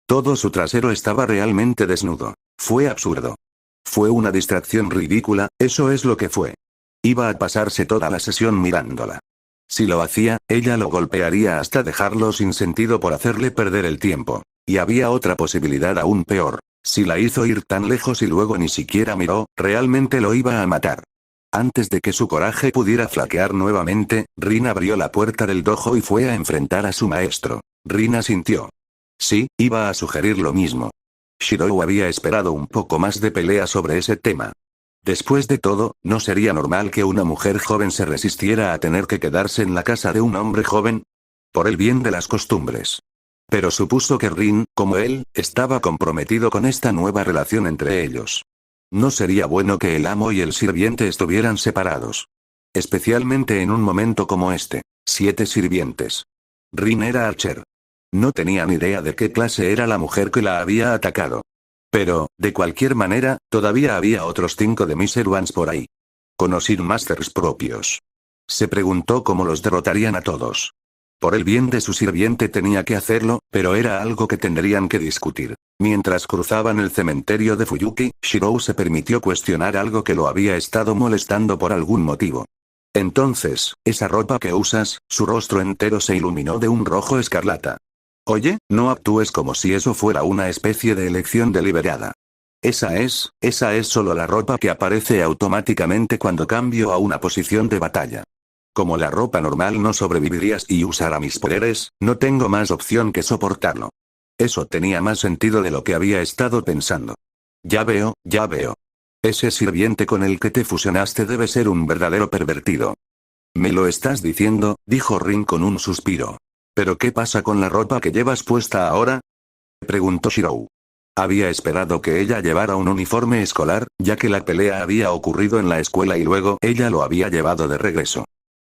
Todo su trasero estaba realmente desnudo. Fue absurdo. Fue una distracción ridícula, eso es lo que fue. Iba a pasarse toda la sesión mirándola. Si lo hacía, ella lo golpearía hasta dejarlo sin sentido por hacerle perder el tiempo. Y había otra posibilidad aún peor. Si la hizo ir tan lejos y luego ni siquiera miró, realmente lo iba a matar. Antes de que su coraje pudiera flaquear nuevamente, Rin abrió la puerta del dojo y fue a enfrentar a su maestro. Rin asintió. Sí, iba a sugerir lo mismo. Shirou había esperado un poco más de pelea sobre ese tema. Después de todo, no sería normal que una mujer joven se resistiera a tener que quedarse en la casa de un hombre joven. Por el bien de las costumbres. Pero supuso que Rin, como él, estaba comprometido con esta nueva relación entre ellos. No sería bueno que el amo y el sirviente estuvieran separados. Especialmente en un momento como este. 7 sirvientes. Rin era archer. No tenía ni idea de qué clase era la mujer que la había atacado. Pero, de cualquier manera, todavía había otros 5 de mis Servants por ahí. Con Sir Masters propios. Se preguntó cómo los derrotarían a todos. Por el bien de su sirviente tenía que hacerlo, pero era algo que tendrían que discutir. Mientras cruzaban el cementerio de Fuyuki, Shirou se permitió cuestionar algo que lo había estado molestando por algún motivo. Entonces, esa ropa que usas, su rostro entero se iluminó de un rojo escarlata. Oye, no actúes como si eso fuera una especie de elección deliberada. Esa es solo la ropa que aparece automáticamente cuando cambio a una posición de batalla. Como la ropa normal no sobrevivirías y usara mis poderes, no tengo más opción que soportarlo. Eso tenía más sentido de lo que había estado pensando. Ya veo. Ese sirviente con el que te fusionaste debe ser un verdadero pervertido. ¿Me lo estás diciendo?, dijo Rin con un suspiro. ¿Pero qué pasa con la ropa que llevas puesta ahora?, preguntó Shirou. Había esperado que ella llevara un uniforme escolar, ya que la pelea había ocurrido en la escuela y luego ella lo había llevado de regreso.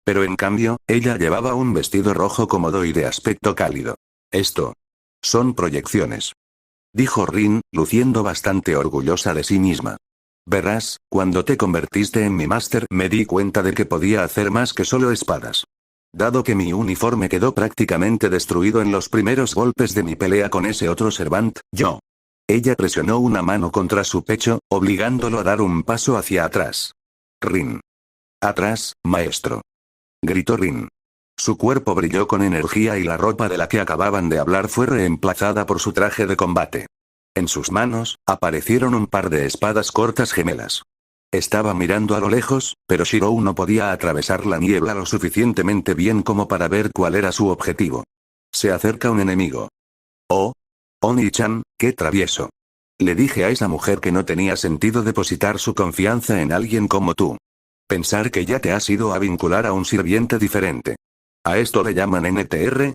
Pero en cambio, ella llevaba un vestido rojo cómodo y de aspecto cálido. Esto son proyecciones, dijo Rin, luciendo bastante orgullosa de sí misma. Verás, cuando te convertiste en mi máster me di cuenta de que podía hacer más que solo espadas. Dado que mi uniforme quedó prácticamente destruido en los primeros golpes de mi pelea con ese otro Servant, yo. Ella presionó una mano contra su pecho, obligándolo a dar un paso hacia atrás. Rin. Atrás, maestro. Gritó Rin. Su cuerpo brilló con energía y la ropa de la que acababan de hablar fue reemplazada por su traje de combate. En sus manos, aparecieron un par de espadas cortas gemelas. Estaba mirando a lo lejos, pero Shirou no podía atravesar la niebla lo suficientemente bien como para ver cuál era su objetivo. Se acerca un enemigo. Oh. Oni-chan, qué travieso. Le dije a esa mujer que no tenía sentido depositar su confianza en alguien como tú. Pensar que ya te has ido a vincular a un sirviente diferente. ¿A esto le llaman NTR?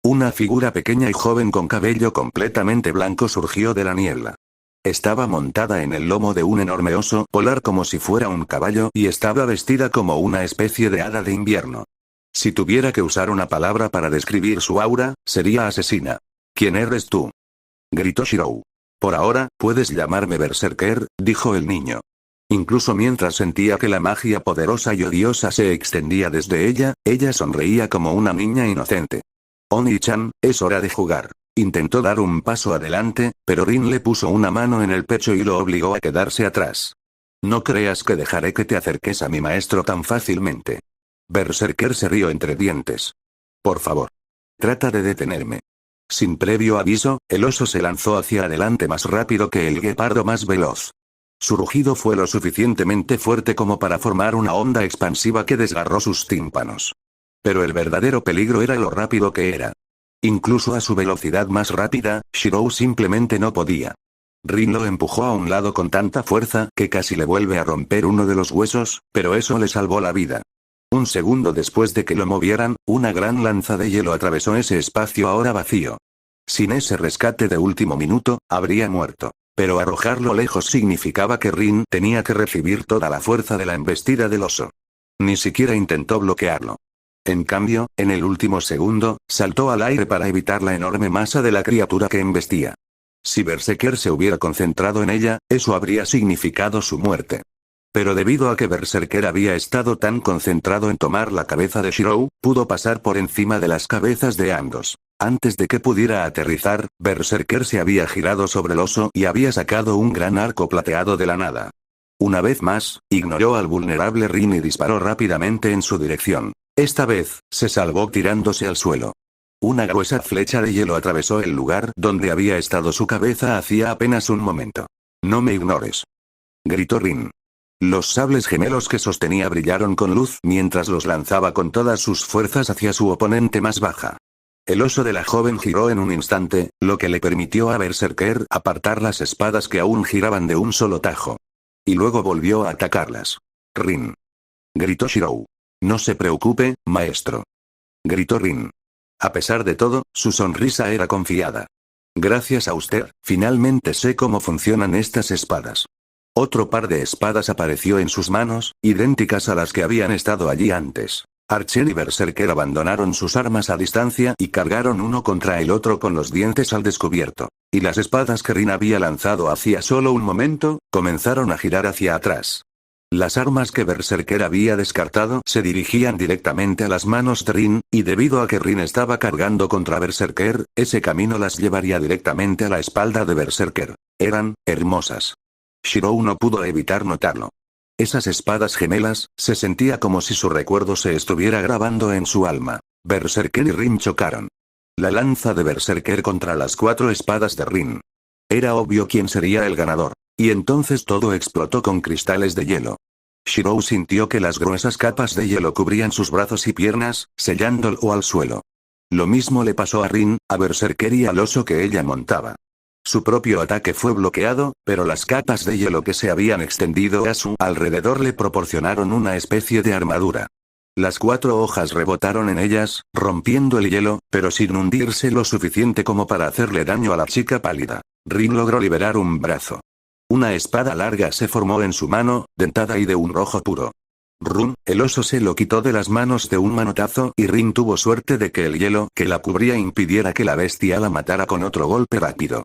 Una figura pequeña y joven con cabello completamente blanco surgió de la niebla. Estaba montada en el lomo de un enorme oso polar como si fuera un caballo y estaba vestida como una especie de hada de invierno. Si tuviera que usar una palabra para describir su aura, sería asesina. ¿Quién eres tú?, gritó Shirou. Por ahora, puedes llamarme Berserker, dijo el niño. Incluso mientras sentía que la magia poderosa y odiosa se extendía desde ella, ella sonreía como una niña inocente. Oni-chan, es hora de jugar. Intentó dar un paso adelante, pero Rin le puso una mano en el pecho y lo obligó a quedarse atrás. No creas que dejaré que te acerques a mi maestro tan fácilmente. Berserker se rió entre dientes. Por favor. Trata de detenerme. Sin previo aviso, el oso se lanzó hacia adelante más rápido que el guepardo más veloz. Su rugido fue lo suficientemente fuerte como para formar una onda expansiva que desgarró sus tímpanos. Pero el verdadero peligro era lo rápido que era. Incluso a su velocidad más rápida, Shirou simplemente no podía. Rin lo empujó a un lado con tanta fuerza que casi le vuelve a romper uno de los huesos, pero eso le salvó la vida. Un segundo después de que lo movieran, una gran lanza de hielo atravesó ese espacio ahora vacío. Sin ese rescate de último minuto, habría muerto. Pero arrojarlo lejos significaba que Rin tenía que recibir toda la fuerza de la embestida del oso. Ni siquiera intentó bloquearlo. En cambio, en el último segundo, saltó al aire para evitar la enorme masa de la criatura que embestía. Si Berserker se hubiera concentrado en ella, eso habría significado su muerte. Pero debido a que Berserker había estado tan concentrado en tomar la cabeza de Shirou, pudo pasar por encima de las cabezas de ambos. Antes de que pudiera aterrizar, Berserker se había girado sobre el oso y había sacado un gran arco plateado de la nada. Una vez más, ignoró al vulnerable Rin y disparó rápidamente en su dirección. Esta vez, se salvó tirándose al suelo. Una gruesa flecha de hielo atravesó el lugar donde había estado su cabeza hacía apenas un momento. «No me ignores», gritó Rin. Los sables gemelos que sostenía brillaron con luz mientras los lanzaba con todas sus fuerzas hacia su oponente más baja. El oso de la joven giró en un instante, lo que le permitió a Berserker apartar las espadas que aún giraban de un solo tajo. Y luego volvió a atacarlas. «Rin», gritó Shirou. «No se preocupe, maestro», gritó Rin. A pesar de todo, su sonrisa era confiada. «Gracias a usted, finalmente sé cómo funcionan estas espadas». Otro par de espadas apareció en sus manos, idénticas a las que habían estado allí antes. Archer y Berserker abandonaron sus armas a distancia y cargaron uno contra el otro con los dientes al descubierto. Y las espadas que Rin había lanzado hacía solo un momento, comenzaron a girar hacia atrás. Las armas que Berserker había descartado se dirigían directamente a las manos de Rin, y debido a que Rin estaba cargando contra Berserker, ese camino las llevaría directamente a la espalda de Berserker. Eran hermosas. Shirou no pudo evitar notarlo. Esas espadas gemelas, se sentía como si su recuerdo se estuviera grabando en su alma. Berserker y Rin chocaron. La lanza de Berserker contra las 4 espadas de Rin. Era obvio quién sería el ganador. Y entonces todo explotó con cristales de hielo. Shirou sintió que las gruesas capas de hielo cubrían sus brazos y piernas, sellándolo al suelo. Lo mismo le pasó a Rin, a Berserker y al oso que ella montaba. Su propio ataque fue bloqueado, pero las capas de hielo que se habían extendido a su alrededor le proporcionaron una especie de armadura. Las 4 hojas rebotaron en ellas, rompiendo el hielo, pero sin hundirse lo suficiente como para hacerle daño a la chica pálida. Rin logró liberar un brazo. Una espada larga se formó en su mano, dentada y de un rojo puro. Run, el oso se lo quitó de las manos de un manotazo y Rin tuvo suerte de que el hielo que la cubría impidiera que la bestia la matara con otro golpe rápido.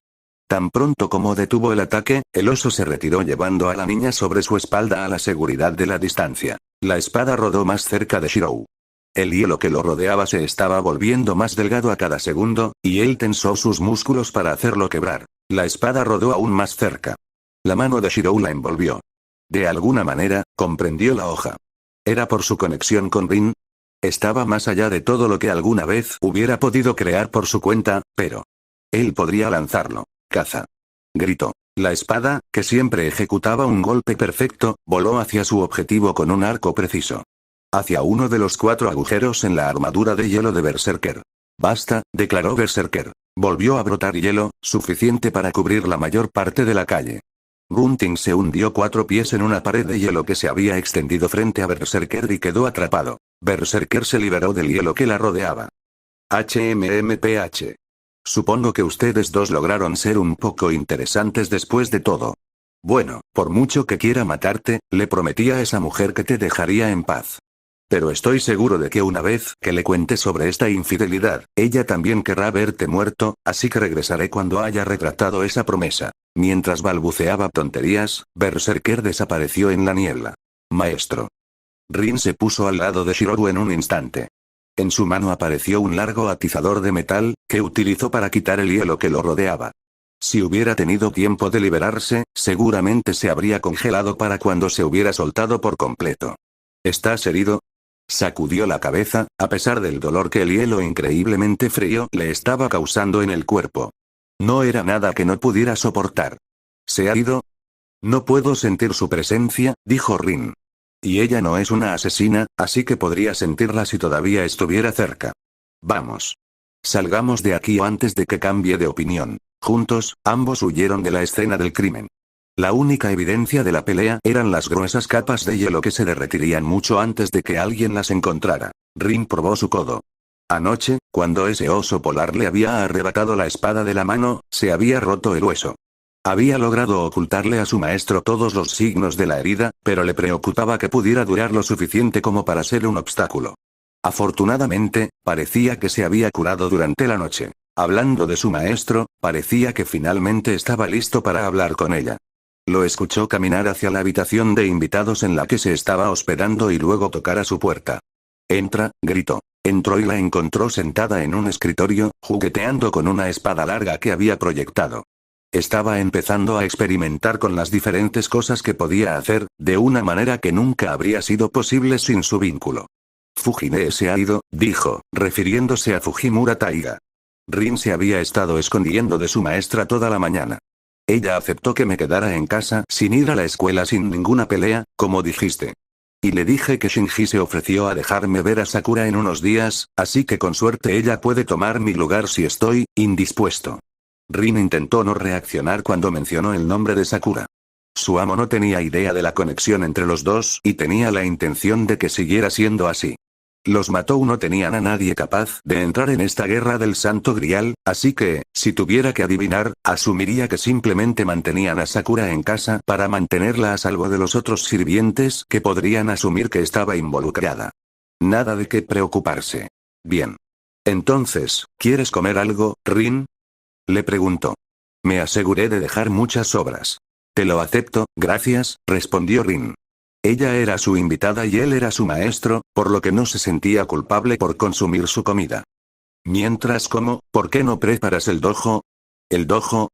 Tan pronto como detuvo el ataque, el oso se retiró llevando a la niña sobre su espalda a la seguridad de la distancia. La espada rodó más cerca de Shirou. El hielo que lo rodeaba se estaba volviendo más delgado a cada segundo, y él tensó sus músculos para hacerlo quebrar. La espada rodó aún más cerca. La mano de Shirou la envolvió. De alguna manera, comprendió la hoja. ¿Era por su conexión con Rin? Estaba más allá de todo lo que alguna vez hubiera podido crear por su cuenta, pero él podría lanzarlo. «Caza», gritó. La espada, que siempre ejecutaba un golpe perfecto, voló hacia su objetivo con un arco preciso. Hacia uno de los 4 agujeros en la armadura de hielo de Berserker. «Basta», declaró Berserker. Volvió a brotar hielo, suficiente para cubrir la mayor parte de la calle. Gunting se hundió 4 pies en una pared de hielo que se había extendido frente a Berserker y quedó atrapado. Berserker se liberó del hielo que la rodeaba. HMMPH. Supongo que ustedes dos lograron ser un poco interesantes después de todo. Bueno, por mucho que quiera matarte, le prometí a esa mujer que te dejaría en paz. Pero estoy seguro de que una vez que le cuente sobre esta infidelidad, ella también querrá verte muerto, así que regresaré cuando haya retratado esa promesa. Mientras balbuceaba tonterías, Berserker desapareció en la niebla. Maestro. Rin se puso al lado de Shirou en un instante. En su mano apareció un largo atizador de metal, que utilizó para quitar el hielo que lo rodeaba. Si hubiera tenido tiempo de liberarse, seguramente se habría congelado para cuando se hubiera soltado por completo. ¿Estás herido? Sacudió la cabeza, a pesar del dolor que el hielo increíblemente frío le estaba causando en el cuerpo. No era nada que no pudiera soportar. ¿Se ha ido? No puedo sentir su presencia, dijo Rin. Y ella no es una asesina, así que podría sentirla si todavía estuviera cerca. Vamos. Salgamos de aquí antes de que cambie de opinión. Juntos, ambos huyeron de la escena del crimen. La única evidencia de la pelea eran las gruesas capas de hielo que se derretirían mucho antes de que alguien las encontrara. Rin probó su codo. Anoche, cuando ese oso polar le había arrebatado la espada de la mano, se había roto el hueso. Había logrado ocultarle a su maestro todos los signos de la herida, pero le preocupaba que pudiera durar lo suficiente como para ser un obstáculo. Afortunadamente, parecía que se había curado durante la noche. Hablando de su maestro, parecía que finalmente estaba listo para hablar con ella. Lo escuchó caminar hacia la habitación de invitados en la que se estaba hospedando y luego tocar a su puerta. «Entra», gritó. Entró y la encontró sentada en un escritorio, jugueteando con una espada larga que había proyectado. Estaba empezando a experimentar con las diferentes cosas que podía hacer, de una manera que nunca habría sido posible sin su vínculo. Fujine se ha ido, dijo, refiriéndose a Fujimura Taiga. Rin se había estado escondiendo de su maestra toda la mañana. Ella aceptó que me quedara en casa sin ir a la escuela sin ninguna pelea, como dijiste. Y le dije que Shinji se ofreció a dejarme ver a Sakura en unos días, así que con suerte ella puede tomar mi lugar si estoy indispuesto. Rin intentó no reaccionar cuando mencionó el nombre de Sakura. Su amo no tenía idea de la conexión entre los dos y tenía la intención de que siguiera siendo así. Los Matou no tenían a nadie capaz de entrar en esta guerra del Santo Grial, así que, si tuviera que adivinar, asumiría que simplemente mantenían a Sakura en casa para mantenerla a salvo de los otros sirvientes que podrían asumir que estaba involucrada. Nada de qué preocuparse. Bien. Entonces, ¿quieres comer algo, Rin? Le preguntó. Me aseguré de dejar muchas sobras. Te lo acepto, gracias, respondió Rin. Ella era su invitada y él era su maestro, por lo que no se sentía culpable por consumir su comida. Mientras como, ¿por qué no preparas el dojo? ¿El dojo?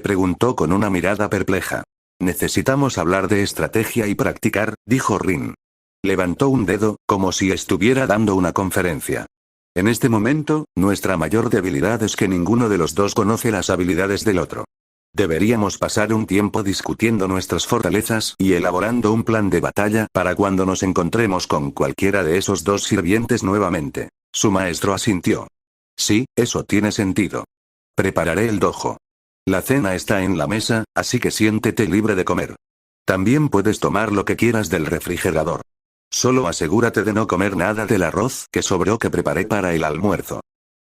Preguntó con una mirada perpleja. Necesitamos hablar de estrategia y practicar, dijo Rin. Levantó un dedo, como si estuviera dando una conferencia. En este momento, nuestra mayor debilidad es que ninguno de los dos conoce las habilidades del otro. Deberíamos pasar un tiempo discutiendo nuestras fortalezas y elaborando un plan de batalla para cuando nos encontremos con cualquiera de esos dos sirvientes nuevamente. Su maestro asintió. Sí, eso tiene sentido. Prepararé el dojo. La cena está en la mesa, así que siéntete libre de comer. También puedes tomar lo que quieras del refrigerador. Solo asegúrate de no comer nada del arroz que sobró que preparé para el almuerzo.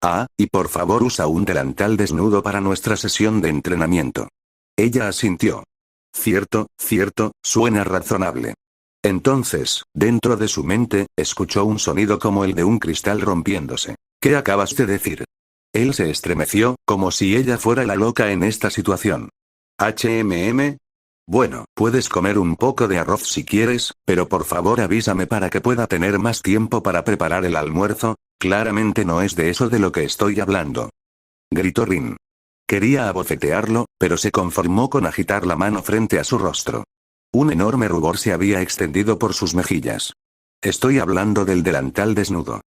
Ah, y por favor usa un delantal desnudo para nuestra sesión de entrenamiento. Ella asintió. Cierto, suena razonable. Entonces, dentro de su mente, escuchó un sonido como el de un cristal rompiéndose. ¿Qué acabas de decir? Él se estremeció, como si ella fuera la loca en esta situación. Bueno, puedes comer un poco de arroz si quieres, pero por favor avísame para que pueda tener más tiempo para preparar el almuerzo. Claramente no es de eso de lo que estoy hablando. Gritó Rin. Quería abofetearlo, pero se conformó con agitar la mano frente a su rostro. Un enorme rubor se había extendido por sus mejillas. Estoy hablando del delantal desnudo.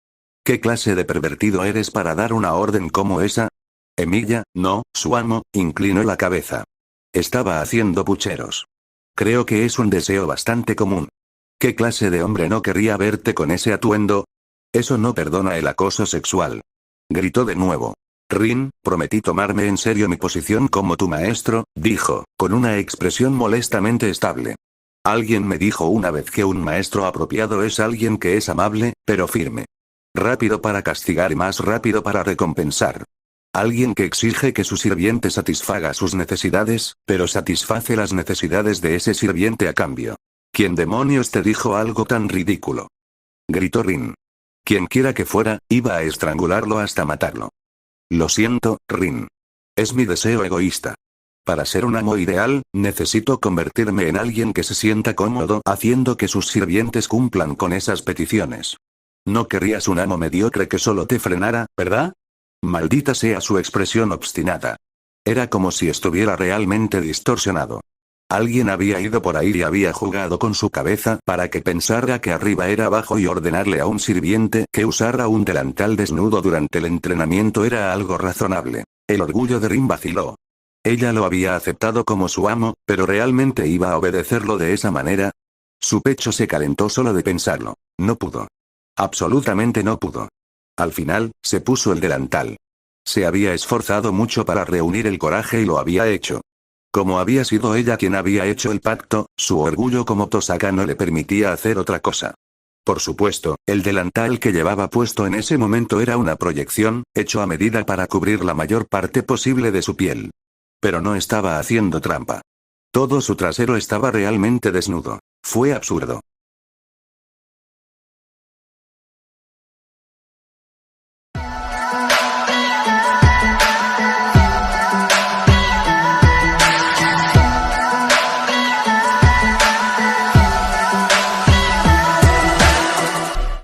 ¿Qué clase de pervertido eres para dar una orden como esa? Emilia, no, su amo, inclinó la cabeza. Estaba haciendo pucheros. Creo que es un deseo bastante común. ¿Qué clase de hombre no querría verte con ese atuendo? Eso no perdona el acoso sexual. Gritó de nuevo. Rin, prometí tomarme en serio mi posición como tu maestro, dijo, con una expresión molestamente estable. Alguien me dijo una vez que un maestro apropiado es alguien que es amable, pero firme. Rápido para castigar y más rápido para recompensar. Alguien que exige que su sirviente satisfaga sus necesidades, pero satisface las necesidades de ese sirviente a cambio. ¿Quién demonios te dijo algo tan ridículo? Gritó Rin. Quien quiera que fuera, iba a estrangularlo hasta matarlo. Lo siento, Rin. Es mi deseo egoísta. Para ser un amo ideal, necesito convertirme en alguien que se sienta cómodo haciendo que sus sirvientes cumplan con esas peticiones. No querrías un amo mediocre que solo te frenara, ¿verdad? Maldita sea su expresión obstinada. Era como si estuviera realmente distorsionado. Alguien había ido por ahí y había jugado con su cabeza para que pensara que arriba era abajo y ordenarle a un sirviente que usara un delantal desnudo durante el entrenamiento era algo razonable. El orgullo de Rin vaciló. Ella lo había aceptado como su amo, pero ¿realmente iba a obedecerlo de esa manera? Su pecho se calentó solo de pensarlo. No pudo. Absolutamente no pudo. Al final, se puso el delantal. Se había esforzado mucho para reunir el coraje y lo había hecho. Como había sido ella quien había hecho el pacto, su orgullo como Tosaka no le permitía hacer otra cosa. Por supuesto, el delantal que llevaba puesto en ese momento era una proyección, hecho a medida para cubrir la mayor parte posible de su piel. Pero no estaba haciendo trampa. Todo su trasero estaba realmente desnudo. Fue absurdo.